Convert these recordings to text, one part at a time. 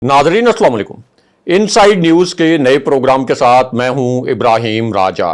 Nadreen अस्सलाम वालेकुम। Inside news के नए प्रोग्राम के साथ मैं हूं इब्राहिम राजा।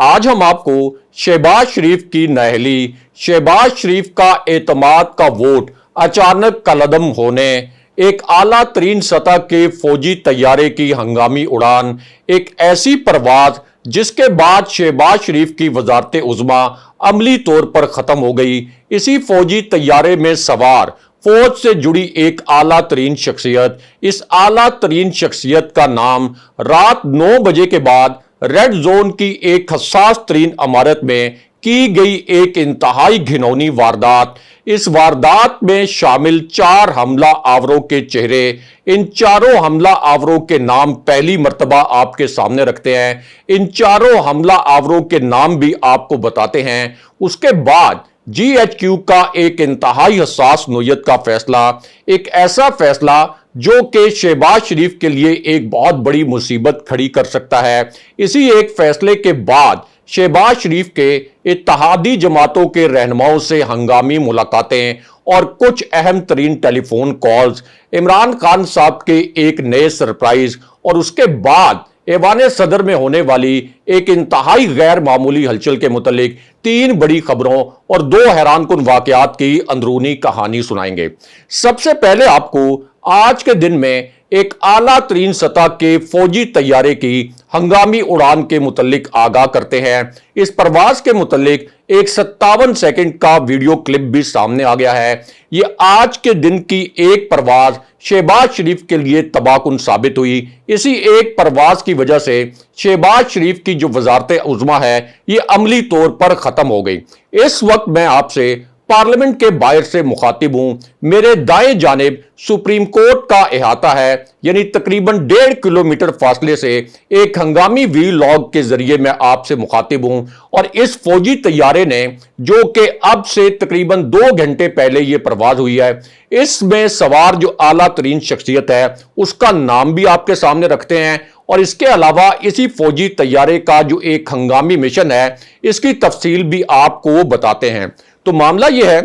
आज हम आपको शहबाज शरीफ की नाअहली, शहबाज शरीफ का एतमाद का वोट अचानक कलअदम होने, एक आला तरीन सतह के फौजी तैयारे की हंगामी उड़ान, एक ऐसी परवाज जिसके बाद शहबाज शरीफ की वजारत उज़्मा अमली तौर पर खत्म हो गई। इसी फौजी तैयारे में सवार फौज से जुड़ी एक आला तरीन शख्सियत, इस आला तरीन शख्सियत का नाम रात 9 बजे के बाद रेड जोन की एक हसास तरीन इमारत में की गई एक इंतहाई घिनौनी वारदात। इस वारदात में शामिल 4 हमला आवरों के चेहरे, इन चारों हमला आवरों के नाम पहली मर्तबा आपके सामने रखते हैं। इन चारों हमला आवरों के नाम भी आपको बताते हैं। उसके बाद GHQ का एक इंतहाई हसास नोयत का फैसला, एक ऐसा फैसला जो कि शहबाज शरीफ के लिए एक बहुत बड़ी मुसीबत खड़ी कर सकता है। इसी एक फैसले के बाद शहबाज शरीफ के इत्तेहादी जमातों के रहनुमाओं से हंगामी मुलाकातें और कुछ अहम तरीन टेलीफोन कॉल्स, इमरान खान साहब के एक नए सरप्राइज और उसके बाद ऐवान सदर में होने वाली एक इंतहाई गैर मामूली हलचल के मुतालिक 3 बड़ी खबरों और 2 हैरानकुन वाकयात की अंदरूनी कहानी सुनाएंगे। सबसे पहले आपको आज के दिन में एक आला तरीन सतह के फौजी तैयारे की हंगामी उड़ान के मुतालिक आगाह करते हैं। इस प्रवास के मुतालिक एक 57 सेकंड का वीडियो क्लिप भी सामने आ गया है। यह आज के दिन की एक परवाज शहबाज शरीफ के लिए तबाहकुन साबित हुई। इसी एक परवाज की वजह से शहबाज शरीफ की जो वजारत उज़्मा है यह अमली तौर पर खत्म हो गई। इस वक्त मैं आपसे पार्लियामेंट के बाहर से मुखातिब हूं। मेरे दाएं जानिब सुप्रीम कोर्ट का अहाता है, यानी तकरीबन 1.5 किलोमीटर फासले से एक हंगामी वीलॉग के जरिए मैं आपसे मुखातिब हूं। और इस फौजी तैयारे ने, जो कि अब से तकरीबन 2 घंटे पहले यह परवाज हुई है, इसमें सवार जो आला तरीन शख्सियत है उसका नाम भी आपके सामने रखते हैं। और इसके अलावा इसी फौजी तैयारे का जो एक हंगामी मिशन है इसकी तफसील भी आपको बताते हैं। तो मामला यह है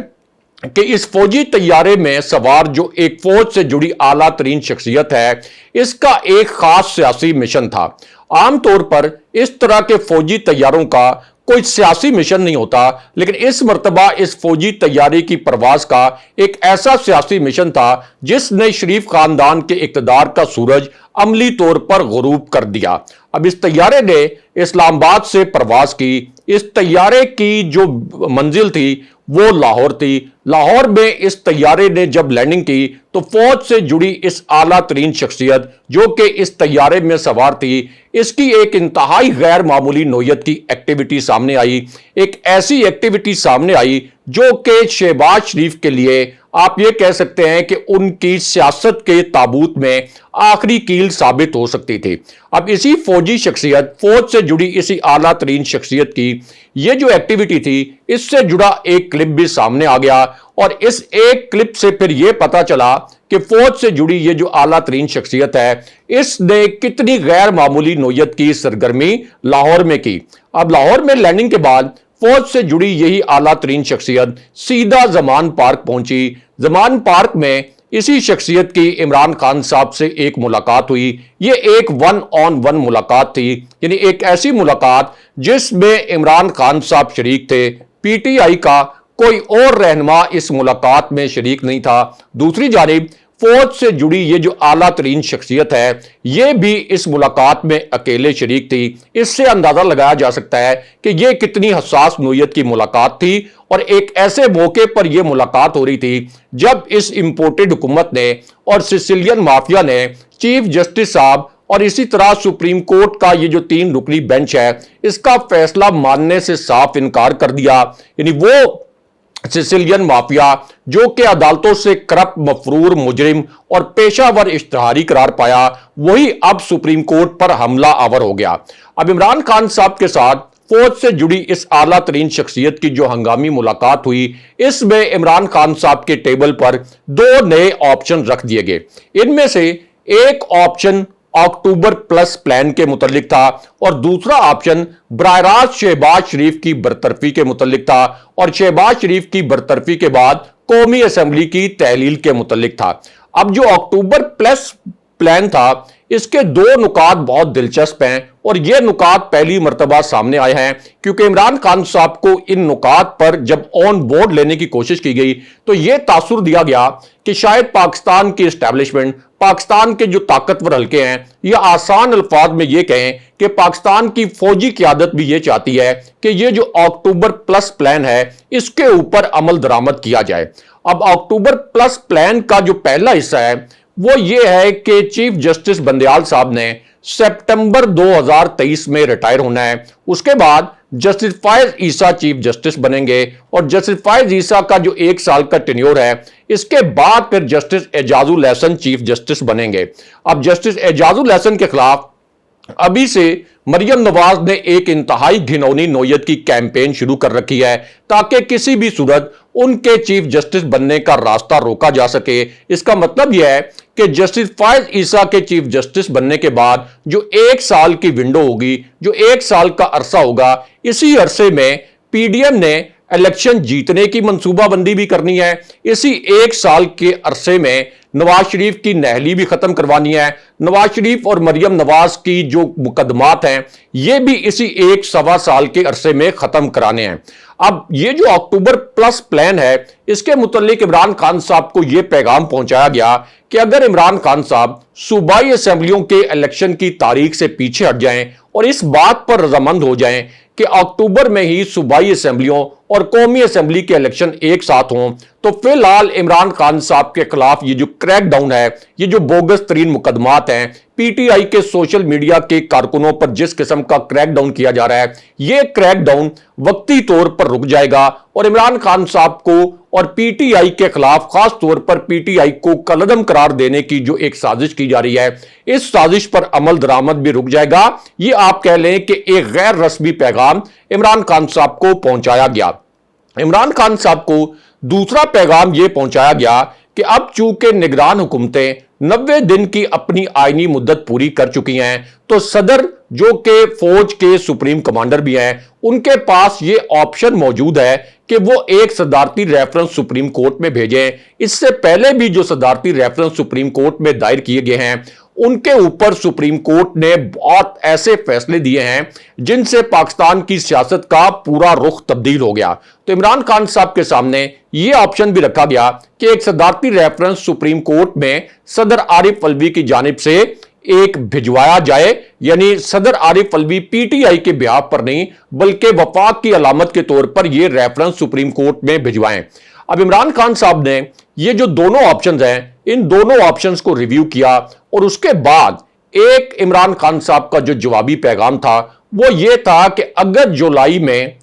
कि इस फौजी तैयारे में सवार जो एक फौज से जुड़ी आला तरीन शख्सियत है, इसका एक खास सियासी मिशन था। आमतौर पर इस तरह के फौजी तैयारों का कोई सियासी मिशन नहीं होता, लेकिन इस मर्तबा इस फौजी तैयारी की परवाज का एक ऐसा सियासी मिशन था जिसने शरीफ खानदान के इक्तदार का सूरज अमली तौर पर गुरूब कर दिया। अब इस तैयारे ने इस्लामाबाद से परवाज की। इस तैयारे की जो मंजिल थी वो लाहौर थी। लाहौर में इस तैयारे ने जब लैंडिंग की तो फौज से जुड़ी इस आला तरीन शख्सियत जो कि इस तैयारे में सवार थी, इसकी एक इंतहाई गैर मामूली नोयत की एक्टिविटी सामने आई। एक ऐसी एक्टिविटी सामने आई जो कि शहबाज शरीफ के लिए आप ये कह सकते हैं कि उनकी सियासत के ताबूत में आखिरी कील साबित हो सकती थी। अब इसी फौजी शख्सियत, फौज से जुड़ी इसी आला तरीन शख्सियत की ये जो एक्टिविटी थी, इससे जुड़ा एक क्लिप भी सामने आ गया। और इस एक क्लिप से फिर यह पता चला कि फौज से जुड़ी ये जो आला तरीन शख्सियत है इसने कितनी गैर मामूली नोयत की सरगर्मी लाहौर में की। अब लाहौर में लैंडिंग के बाद फौज से जुड़ी यही आला तरीन शख्सियत सीधा जमान पार्क पहुंची। जमान पार्क में इसी शख्सियत की इमरान खान साहब से एक मुलाकात हुई। ये एक 1-on-1 मुलाकात थी, यानी एक ऐसी मुलाकात जिसमें इमरान खान साहब शरीक थे। PTI का कोई और रहनुमा इस मुलाकात में शरीक नहीं था। दूसरी जानिब फौज से जुड़ी ये जो आला तरीन शख्सियत है ये भी इस मुलाकात में अकेले शरीक थी। इससे अंदाजा लगाया जा सकता है कि ये कितनी हसास नोयत की मुलाकात थी और एक ऐसे मौके पर यह मुलाकात हो रही थी जब इस इंपोर्टेड हुकूमत ने और सिसिलियन माफिया ने चीफ जस्टिस साहब और इसी तरह सुप्रीम कोर्ट का ये जो 3 रुकनी बेंच है इसका फैसला मानने से साफ इनकार कर दिया। यानी वो सिसिलियन माफिया जो कि अदालतों से करप्ट, मफरूर, मुजरिम और पेशावर इश्तिहारी करार पाया, वही अब सुप्रीम कोर्ट पर हमला आवर हो गया। अब इमरान खान साहब के साथ फौज से जुड़ी इस आला तरीन शख्सियत की जो हंगामी मुलाकात हुई, इसमें इमरान खान साहब के टेबल पर 2 नए ऑप्शन रख दिए गए। इनमें से एक ऑप्शन अक्टूबर प्लस प्लान के मुतालिक था और दूसरा ऑप्शन बराह रास्त शहबाज शरीफ की बरतरफी के मुतालिक था और शहबाज शरीफ की बरतरफी के बाद कौमी असेंबली की तहलील के मुतालिक था। اب जो अक्टूबर प्लस प्लान था, इसके दो नुकात बहुत दिलचस्प हैं और ये नुकात पहली मर्तबा सामने आए हैं क्योंकि इमरान खान साहब को इन नुकात पर जब ऑन बोर्ड लेने की कोशिश की गई तो ये तासुर दिया गया कि शायद पाकिस्तान की एस्टैब्लिशमेंट, पाकिस्तान के जो ताकतवर हल्के हैं, ये आसान अल्फाज में ये कहें कि पाकिस्तान की फौजी क़यादत भी ये चाहती है कि ये जो अक्टूबर प्लस प्लान है इसके ऊपर अमल दरामद किया जाए। अब अक्टूबर प्लस प्लान का जो पहला हिस्सा है वो ये है कि चीफ जस्टिस बंदयाल साहब ने सितंबर 2023 में रिटायर होना है। उसके बाद जस्टिस फायज ईसा चीफ जस्टिस बनेंगे और जस्टिस फायज ईसा का जो 1 साल का टेन्योर है, इसके बाद फिर justice Ejazul Hasan chief justice बनेंगे। अब जस्टिस एजाजुल हसन के खिलाफ अभी से मरियम नवाज ने एक इंतहाई घिनौनी नौयत की कैंपेन शुरू कर रखी है ताकि किसी भी सूरत उनके चीफ जस्टिस बनने का रास्ता रोका जा सके। इसका मतलब यह है कि जस्टिस फायज ईसा के चीफ जस्टिस बनने के बाद जो 1 साल की विंडो होगी, जो 1 साल का अरसा होगा, इसी अरसे में पीडीएम ने इलेक्शन जीतने की मंसूबाबंदी भी करनी है। इसी 1 साल के अरसे में नवाज शरीफ की नहली भी खत्म करवानी है। नवाज शरीफ और मरियम नवाज की जो मुकदमात हैं ये भी इसी 1 सवा साल के अरसे में खत्म कराने हैं। अब ये जो अक्टूबर प्लस प्लान है इसके मुतल्लिक इमरान खान साहब को यह पैगाम पहुंचाया गया कि अगर इमरान खान साहब सूबाई असेंबलियों के इलेक्शन की तारीख से पीछे हट जाएं और इस बात पर रजामंद हो जाएं कि अक्टूबर में ही सूबाई असेंबलियों और कौमी असेंबली के इलेक्शन एक साथ हों, तो फिलहाल इमरान खान साहब के खिलाफ ये जो क्रैकडाउन है, ये जो बोगस तरीन मुकदमात हैं, पीटीआई के सोशल मीडिया के कारकुनों पर जिस किस्म का क्रैकडाउन किया जा रहा है, ये क्रैकडाउन वक्ती तौर पर रुक जाएगा और इमरान खान साहब को और पीटीआई के खिलाफ, खास तौर पर पीटीआई को कलअदम करार देने की जो एक साजिश की जा रही है, इस साजिश पर अमल दरामद भी रुक जाएगा। ये आप कह लें कि एक गैर रस्मी पैगाम इमरान खान साहब को पहुंचाया गया। इमरान खान साहब को दूसरा पैगाम यह पहुंचाया गया कि अब चूंकि निगरान हुकूमतें 90 दिन की अपनी आईनी मुद्दत पूरी कर चुकी हैं, तो सदर जो कि फौज के सुप्रीम कमांडर भी हैं, उनके पास ये ऑप्शन मौजूद है कि वो एक सदारती रेफरेंस सुप्रीम कोर्ट में भेजें। इससे पहले भी जो सदारती रेफरेंस सुप्रीम कोर्ट में दायर किए गए हैं उनके ऊपर सुप्रीम कोर्ट ने बहुत ऐसे फैसले दिए हैं जिनसे पाकिस्तान की सियासत का पूरा रुख तब्दील हो गया। तो इमरान खान साहब के सामने यह ऑप्शन भी रखा गया कि एक सदारती रेफरेंस सुप्रीम कोर्ट में सदर आरिफ अलवी की जानिब से एक भिजवाया जाए, यानी सदर आरिफ अलवी पीटीआई के बिहाफ पर नहीं बल्कि वफाक की अलामत के तौर पर यह रेफरेंस सुप्रीम कोर्ट में भिजवाएं। अब इमरान खान साहब ने ये जो दोनों ऑप्शंस हैं, इन दोनों ऑप्शंस को रिव्यू किया और उसके बाद एक इमरान खान साहब का जो जवाबी पैगाम था वो ये था कि अगर जुलाई में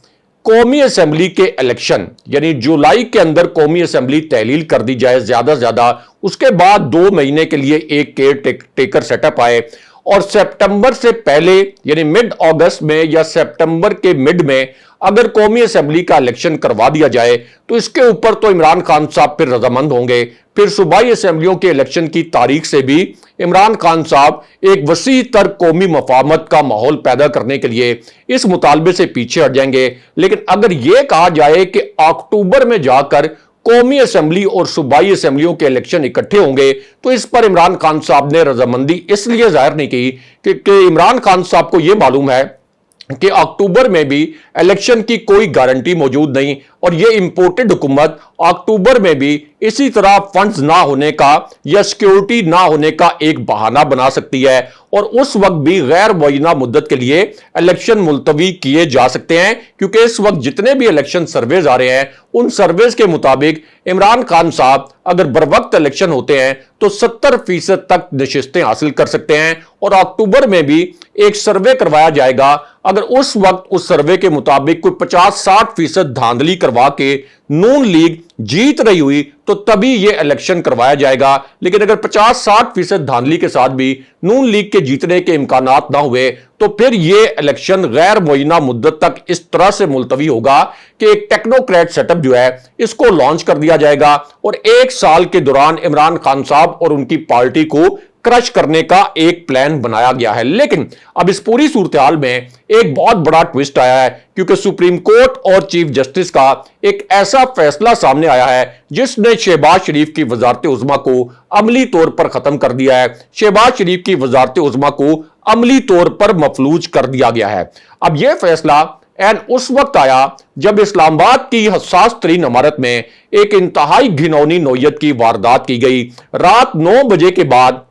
कौमी असेंबली के इलेक्शन, यानी जुलाई के अंदर कौमी असेंबली तहलील कर दी जाए ज्यादा से ज्यादा, उसके बाद 2 महीने के लिए एक केयर टेकर सेटअप आए और सितंबर से पहले यानी मिड अगस्त में या सितंबर के मिड में अगर कौमी असेंबली का इलेक्शन करवा दिया जाए तो इसके ऊपर तो इमरान खान साहब फिर रजामंद होंगे। फिर सूबाई असेंबलियों के इलेक्शन की तारीख से भी इमरान खान साहब एक वसी तर कौमी मफाहमत का माहौल पैदा करने के लिए इस मुतालबे से पीछे हट जाएंगे। लेकिन अगर यह कहा जाए कि अक्टूबर में जाकर कौमी असेंबली और सूबाई असेंबलियों के इलेक्शन इकट्ठे होंगे, तो इस पर इमरान खान साहब ने रजामंदी इसलिए जाहिर नहीं की कि इमरान खान साहब को यह मालूम है कि अक्टूबर में भी इलेक्शन की कोई गारंटी मौजूद नहीं और यह इंपोर्टेड हुकूमत अक्टूबर में भी इसी तरह फंड्स ना होने का या सिक्योरिटी ना होने का एक बहाना बना सकती है और उस वक्त भी गैर मुअय्यना मुद्दत के लिए इलेक्शन मुलतवी किए जा सकते हैं, क्योंकि इस वक्त जितने भी इलेक्शन सर्वेज आ रहे हैं उन सर्वेज के मुताबिक इमरान खान साहब अगर बर वक्त इलेक्शन होते हैं तो 70% तक नशिस्तें हासिल कर सकते हैं और अक्टूबर में भी एक सर्वे करवाया जाएगा। अगर उस वक्त उस सर्वे के मुताबिक कोई 50-60% धांधली करवा के नून लीग जीत रही हुई तो तभी यह इलेक्शन करवाया जाएगा। लेकिन अगर 50-60% धांधली के साथ भी नून लीग के जीतने के इम्कानात ना हुए तो फिर यह इलेक्शन गैर मुअय्यना मुद्दत तक इस तरह से मुलतवी होगा कि एक टेक्नोक्रेट सेटअप जो है इसको लॉन्च कर दिया जाएगा और 1 साल के दौरान इमरान खान साहब और उनकी पार्टी को क्रश करने का एक प्लान बनाया गया है। लेकिन अब इस पूरी सूरत-ए-हाल में एक बहुत बड़ा ट्विस्ट आया है, क्योंकि सुप्रीम कोर्ट और चीफ जस्टिस का एक ऐसा फैसला सामने आया है जिसने शहबाज शरीफ की वजारत उज़्मा को अमली तौर पर खत्म कर दिया है। शहबाज शरीफ की वजारत उज़्मा को अमली तौर पर मफलूज कर दिया गया है। अब यह फैसला एंड उस वक्त आया जब इस्लामाबाद की हसास तरीन इमारत में एक इंतहाई घिनौनी नौयत की वारदात की गई। रात 9 बजे के बाद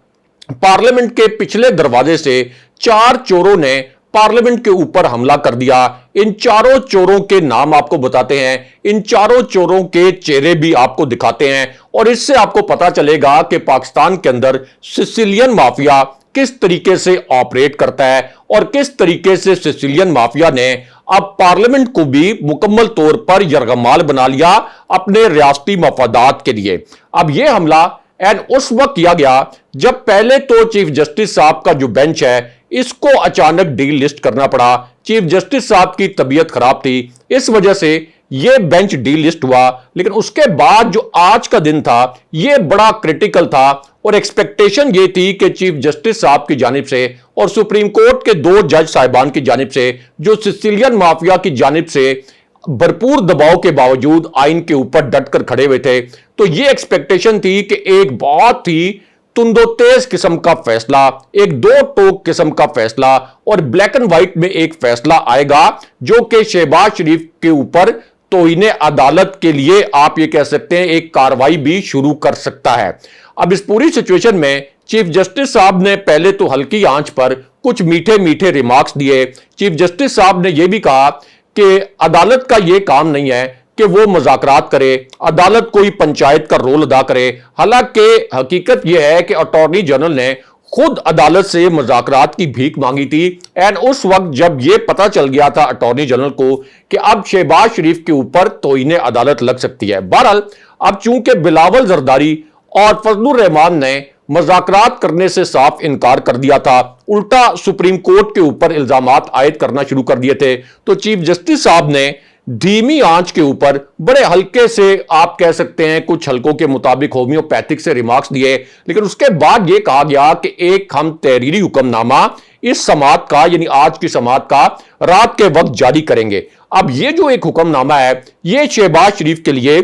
पार्लियामेंट के पिछले दरवाजे से 4 चोरों ने पार्लियामेंट के ऊपर हमला कर दिया। इन चारों चोरों के नाम आपको बताते हैं, इन चारों चोरों के चेहरे भी आपको दिखाते हैं, और इससे आपको पता चलेगा कि पाकिस्तान के अंदर सिसिलियन माफिया किस तरीके से ऑपरेट करता है और किस तरीके से सिसिलियन माफिया ने अब पार्लियामेंट को भी मुकम्मल तौर पर यरगमाल बना लिया अपने रियासती मफादात के लिए। अब यह हमला एंड उस वक्त किया गया जब पहले तो चीफ जस्टिस साहब का जो बेंच है इसको अचानक डी लिस्ट करना पड़ा। चीफ जस्टिस साहब की तबीयत खराब थी, इस वजह से यह बेंच डी लिस्ट हुआ। लेकिन उसके बाद जो आज का दिन था यह बड़ा क्रिटिकल था, और एक्सपेक्टेशन यह थी कि चीफ जस्टिस साहब की जानिब से और सुप्रीम कोर्ट के 2 जज साहिबान की जानिब से, जो सिसिलियन माफिया की जानिब से भरपूर दबाव के बावजूद आइन के ऊपर डटकर खड़े हुए थे, तो यह एक्सपेक्टेशन थी कि एक बहुत ही तुंदो तेज किस्म का फैसला, एक 2 टोक किस्म का फैसला और ब्लैक एंड व्हाइट में एक फैसला आएगा जो कि शहबाज शरीफ के ऊपर तौहीन अदालत के लिए आप ये कह सकते हैं एक कार्रवाई भी शुरू कर सकता है। अब इस पूरी सिचुएशन में चीफ जस्टिस साहब ने पहले तो हल्की आंच पर कुछ मीठे मीठे रिमार्क्स दिए। चीफ जस्टिस साहब ने यह भी कहा कि अदालत का यह काम नहीं है कि वो मुज़ाकरात करे, अदालत कोई पंचायत का रोल अदा करे। हालांकि हकीकत यह है कि अटॉर्नी जनरल ने खुद अदालत से मुज़ाकरात की भीख मांगी थी, एंड उस वक्त जब यह पता चल गया था अटॉर्नी जनरल को कि अब शहबाज शरीफ के ऊपर तौहीन अदालत लग सकती है। बहरहाल अब चूंकि बिलावल जरदारी और फजलुर रहमान ने मुज़ाकरात करने से साफ इनकार कर दिया था, उल्टा सुप्रीम कोर्ट के ऊपर इल्जामात आयद करना शुरू कर दिए थे, तो चीफ जस्टिस साहब ने धीमी आंच के ऊपर बड़े हल्के से आप कह सकते हैं कुछ हल्कों के मुताबिक होम्योपैथिक से रिमार्क्स दिए। लेकिन उसके बाद यह कहा गया कि एक हम तहरीरी हुक्मनामा इस समात का, यानी आज की समात का, रात के वक्त जारी करेंगे। अब यह जो एक हुक्मनामा है यह शहबाज शरीफ के लिए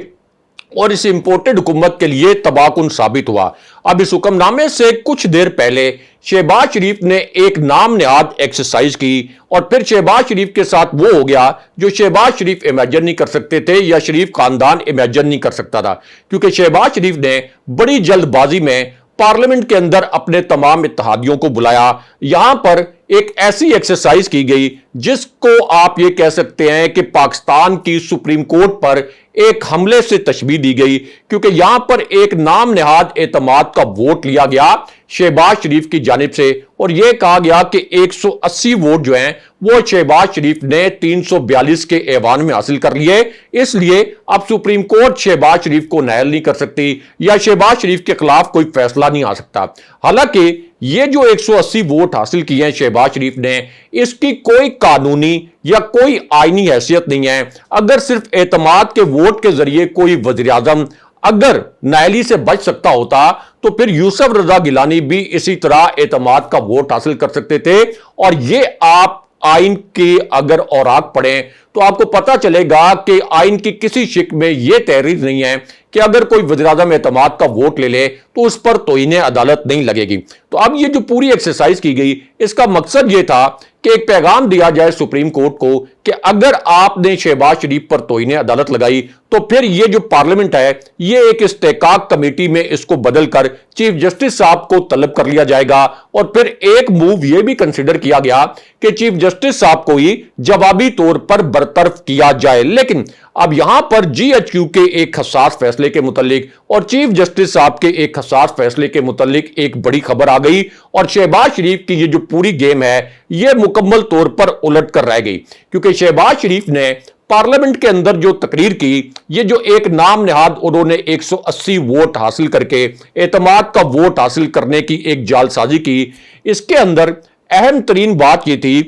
और इस इंपोर्टेड हुकूमत के लिए तबाहकुन साबित हुआ। अब इस हुक्मनामे से कुछ देर पहले शहबाज शरीफ ने एक नाम नेहाद एक्सरसाइज की, और फिर शहबाज शरीफ के साथ वो हो गया जो शहबाज शरीफ इमेजिन नहीं कर सकते थे या शरीफ खानदान इमेजिन नहीं कर सकता था, क्योंकि शहबाज शरीफ ने बड़ी जल्दबाजी में पार्लियामेंट के अंदर अपने तमाम इत्तेहादियों को बुलाया। यहां पर एक ऐसी एक्सरसाइज की गई जिसको आप ये कह सकते हैं कि पाकिस्तान की सुप्रीम कोर्ट पर एक हमले से तशबीह दी गई, क्योंकि यहां पर एक नाम नेहाद एतमाद का वोट लिया गया शहबाज शरीफ की जानिब से, और यह कहा गया कि 180 वोट जो हैं वो शहबाज शरीफ ने 342 के ऐवान में हासिल कर लिए। इसलिए अब सुप्रीम कोर्ट शहबाज शरीफ को नायल नहीं कर सकती या शहबाज शरीफ के खिलाफ कोई फैसला नहीं आ सकता। हालांकि ये जो 180 वोट हासिल किए हैं शहबाज शरीफ ने, इसकी कोई कानूनी या कोई आईनी हैसियत नहीं है। अगर सिर्फ एतमाद के वोट के जरिए कोई वजीर आजम अगर नायली से बच सकता होता तो फिर यूसुफ रजा गिलानी भी इसी तरह एतमाद का वोट हासिल कर सकते थे। और ये आप आइन के अगर औराक पढ़ें तो आपको पता चलेगा कि आइन की किसी शिक में यह तहरीर नहीं है कि अगर कोई वज़ीर आज़म एतमाद का वोट ले ले तो उस पर तौहीन अदालत नहीं लगेगी। तो अब ये जो पूरी एक्सरसाइज की गई इसका मकसद ये था कि एक पैगाम दिया जाए सुप्रीम कोर्ट को कि अगर आपने शहबाज शरीफ पर तौहीन अदालत लगाई तो फिर ये जो पार्लियामेंट है ये एक इस्तेकाक कमेटी में इसको बदलकर चीफ जस्टिस साहब को तलब कर लिया जाएगा। और फिर एक मूव ये भी कंसिडर किया गया कि चीफ जस्टिस साहब को ही जवाबी तौर पर बरतरफ किया जाए। लेकिन अब यहां पर जीएचक्यू के एक हसास फैसले के मुतालिक और चीफ जस्टिस साहब के एक हसास फैसले के मुतालिक एक बड़ी खबर आ गई और शहबाज शरीफ की ये जो पूरी गेम है ये मुकम्मल तौर पर उलट कर रह गई, क्योंकि शहबाज शरीफ ने पार्लियामेंट के अंदर जो तकरीर की, ये जो एक नाम नेहाद उन्होंने 180 वोट हासिल करके एतमाद का वोट हासिल करने की एक जालसाजी की, इसके अंदर अहम तरीन बात यह थी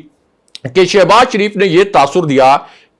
कि शहबाज शरीफ ने यह तासुर दिया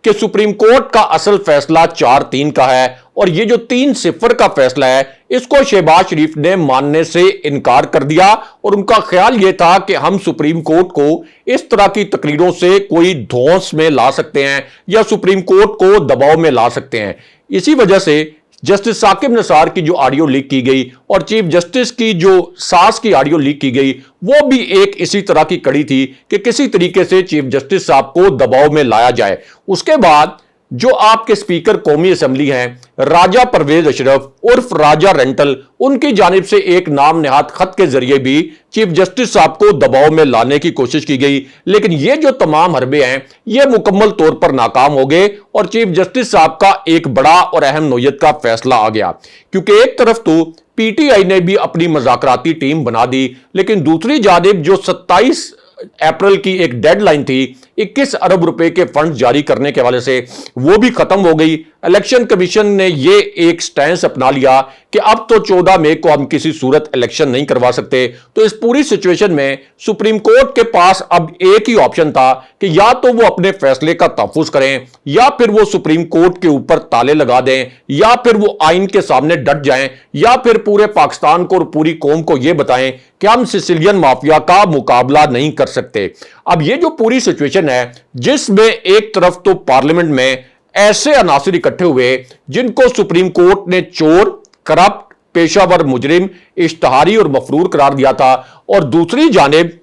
کہ सुप्रीम कोर्ट का असल फैसला 4-3 का है और ये जो 3-0 का फैसला है इसको शहबाज शरीफ ने मानने से इनकार कर दिया और उनका ख्याल ये था कि हम सुप्रीम कोर्ट को इस तरह की तकरीरों से कोई धौंस में ला सकते हैं या सुप्रीम कोर्ट को दबाव में ला सकते हैं। इसी वजह से जस्टिस साकिब निसार की जो ऑडियो लीक की गई और चीफ जस्टिस की जो सास की ऑडियो लीक की गई वो भी एक इसी तरह की कड़ी थी कि किसी तरीके से चीफ जस्टिस साहब को दबाव में लाया जाए। उसके बाद जो आपके स्पीकर कौमी असेंबली हैं राजा परवेज अशरफ उर्फ राजा रेंटल, उनकी जानिब से एक नाम निहाद खत के जरिए भी चीफ जस्टिस साहब को दबाव में लाने की कोशिश की गई, लेकिन ये जो तमाम हरबे हैं ये मुकम्मल तौर पर नाकाम हो गए और चीफ जस्टिस साहब का एक बड़ा और अहम नोयत का फैसला आ गया। क्योंकि एक तरफ तो पीटीआई ने भी अपनी मज़ाकराती टीम बना दी, लेकिन दूसरी जानिब जो 27 अप्रैल की एक डेडलाइन थी 21 अरब रुपए के फंड जारी करने के हवाले से वो भी खत्म हो गई। इलेक्शन कमीशन ने ये एक स्टैंस अपना लिया कि अब तो 14 मई को हम किसी सूरत इलेक्शन नहीं करवा सकते। तो इस पूरी सिचुएशन में सुप्रीम कोर्ट के पास अब एक ही ऑप्शन था कि या तो वो अपने फैसले का तहफ्फुज करें या फिर वो सुप्रीम कोर्ट के ऊपर ताले लगा दें या फिर वो आइन के सामने डट जाएं या फिर पूरे पाकिस्तान को और पूरी कौम को यह बताएं कि हम सिसिलियन माफिया का मुकाबला नहीं कर सकते। अब ये जो पूरी सिचुएशन है जिसमें एक तरफ तो पार्लियामेंट में ऐसे अनासिर इकट्ठे हुए जिनको सुप्रीम कोर्ट ने चोर, करप्ट, पेशावर मुजरिम, इश्तहारी और मफरूर करार दिया था, और दूसरी जानिब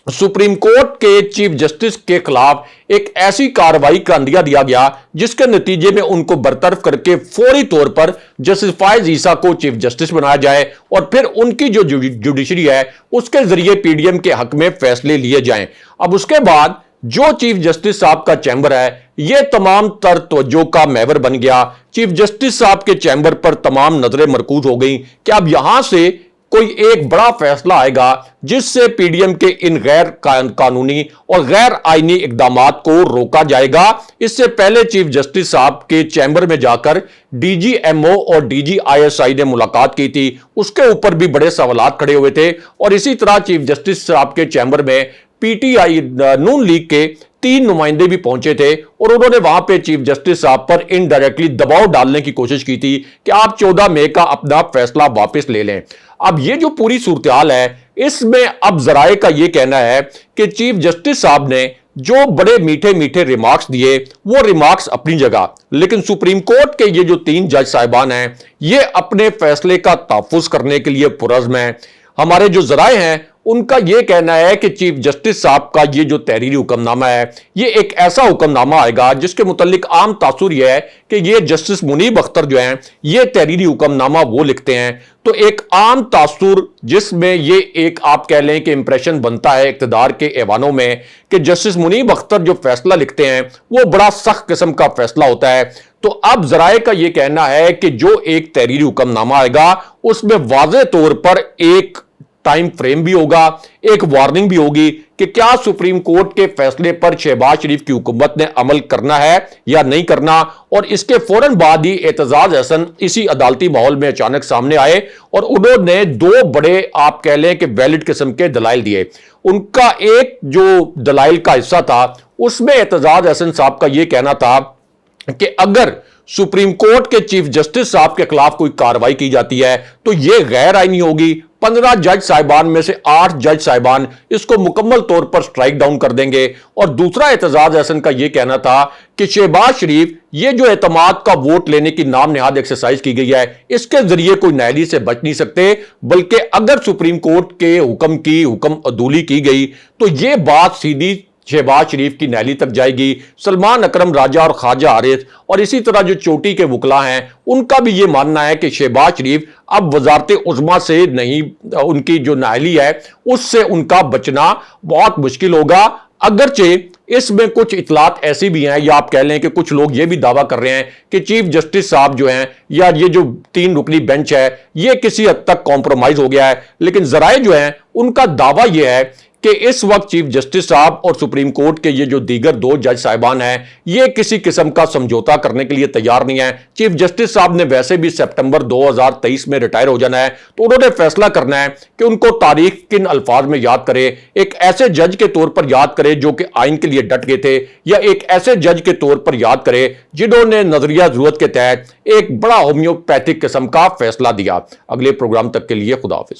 सुप्रीम कोर्ट के चीफ जस्टिस के खिलाफ एक ऐसी कार्रवाई का अंदिया दिया गया जिसके नतीजे में उनको बरतरफ करके फौरी तौर पर जस्टिस फायज ईसा को चीफ जस्टिस बनाया जाए और फिर उनकी जो जुडिशरी है उसके जरिए पीडीएम के हक में फैसले लिए जाएं। अब उसके बाद जो चीफ जस्टिस साहब का चैम्बर है यह तमाम तर तवज्जो का महवर बन गया। चीफ जस्टिस साहब के चैम्बर पर तमाम नजरें मरकूज हो गई कि अब यहां से कोई एक बड़ा फैसला आएगा जिससे पीडीएम के इन गैर कानूनी और गैर आईनी इकदामात को रोका जाएगा। इससे पहले चीफ जस्टिस साहब के चैम्बर में जाकर डीजीएमओ और डीजीआईएसआई ने मुलाकात की थी, उसके ऊपर भी बड़े सवालात खड़े हुए थे। और इसी तरह चीफ जस्टिस साहब के चैम्बर में पीटीआई नून लीग के 3 नुमाइंदे भी पहुंचे थे और उन्होंने वहां पे चीफ जस्टिस साहब पर इनडायरेक्टली दबाव डालने की कोशिश की थी कि आप 14 मई का अपना फैसला वापस ले लें। अब ये जो पूरी सूरत-ए-हाल है इसमें अब जराए का ये कहना है कि चीफ जस्टिस साहब ने जो बड़े मीठे मीठे रिमार्क्स दिए वो रिमार्क्स अपनी जगह, लेकिन सुप्रीम कोर्ट के ये जो 3 जज साहिबान हैं ये अपने फैसले का तहफ्फुज करने के लिए पुरज़्म हैं। हमारे जो जराए हैं उनका यह कहना है कि चीफ जस्टिस साहब का ये जो तहरीरी हुक्मनामा है ये एक ऐसा हुक्मनामा आएगा जिसके मुतालिक आम तासुर यह है कि ये जस्टिस मुनीब अख्तर जो हैं ये तहरीरी हुक्मनामा वो लिखते हैं। तो एक आम तासुर जिसमें ये एक आप कह लें कि इंप्रेशन बनता है इक़्तिदार के ऐवानों में कि जस्टिस मुनीब अख्तर जो फैसला लिखते हैं वो बड़ा सख्त किस्म का फैसला होता है। तो अब जराए का यह कहना है कि जो एक तहरीरी हुक्मनामा आएगा उसमें वाज़ेह तौर पर एक टाइम फ्रेम भी होगा, एक वार्निंग भी होगी कि क्या सुप्रीम कोर्ट के फैसले पर शहबाज शरीफ की हुकूमत ने अमल करना है या नहीं करना। और इसके फौरन बाद ही एतजाज हसन इसी अदालती माहौल में अचानक सामने आए और उन्होंने 2 बड़े आप कह लें कि वैलिड किस्म के दलाइल दिए। उनका एक जो दलाइल का हिस्सा था उसमें एतजाज हसन साहब का यह कहना था कि अगर सुप्रीम कोर्ट के चीफ जस्टिस साहब के खिलाफ कोई कार्रवाई की जाती है तो यह गैर आईनी होगी। 15 जज साहिबान में से 8 जज साहिबान इसको मुकम्मल तौर पर स्ट्राइक डाउन कर देंगे। और दूसरा एतजाज हसन का यह कहना था कि शहबाज शरीफ ये जो एतमाद का वोट लेने की नाम निहाद एक्सरसाइज की गई है इसके जरिए कोई नाअहली से बच नहीं सकते, बल्कि अगर सुप्रीम कोर्ट के हुक्म अदूली की गई तो यह बात सीधी शहबाज शरीफ की नाअहली तक जाएगी। सलमान अकरम राजा और ख्वाजा आरिफ और इसी तरह जो चोटी के वकला हैं उनका भी ये मानना है कि शहबाज शरीफ अब वजारत उज़्मा से नहीं, उनकी जो नाअहली है उससे उनका बचना बहुत मुश्किल होगा। अगरचे इसमें कुछ इतलात ऐसी भी हैं या आप कह लें कि कुछ लोग ये भी दावा कर रहे हैं कि चीफ जस्टिस साहब जो हैं या ये जो 3 रुकनी बेंच है ये किसी हद तक कॉम्प्रोमाइज हो गया है, लेकिन जराए जो हैं उनका दावा यह है کہ اس وقت چیف جسٹس صاحب اور سپریم کورٹ کے یہ جو دیگر دو جج صاحبان ہیں یہ کسی قسم کا سمجھوتا کرنے کے لیے تیار نہیں ہیں. چیف جسٹس صاحب نے ویسے بھی سپٹمبر 2023 میں ریٹائر ہو جانا ہے, تو انہوں نے فیصلہ کرنا ہے کہ ان کو تاریخ کن الفاظ میں یاد کرے. ایک ایسے جج کے طور پر یاد کرے جو کہ آئین کے لیے ڈٹ گئے تھے, یا ایک ایسے جج کے طور پر یاد کرے جنہوں نے نظریہ ضرورت کے تحت ایک بڑا ہومیوپیتھک قسم کا فیصلہ دیا. اگلے پروگرام تک کے لیے خدا حافظ.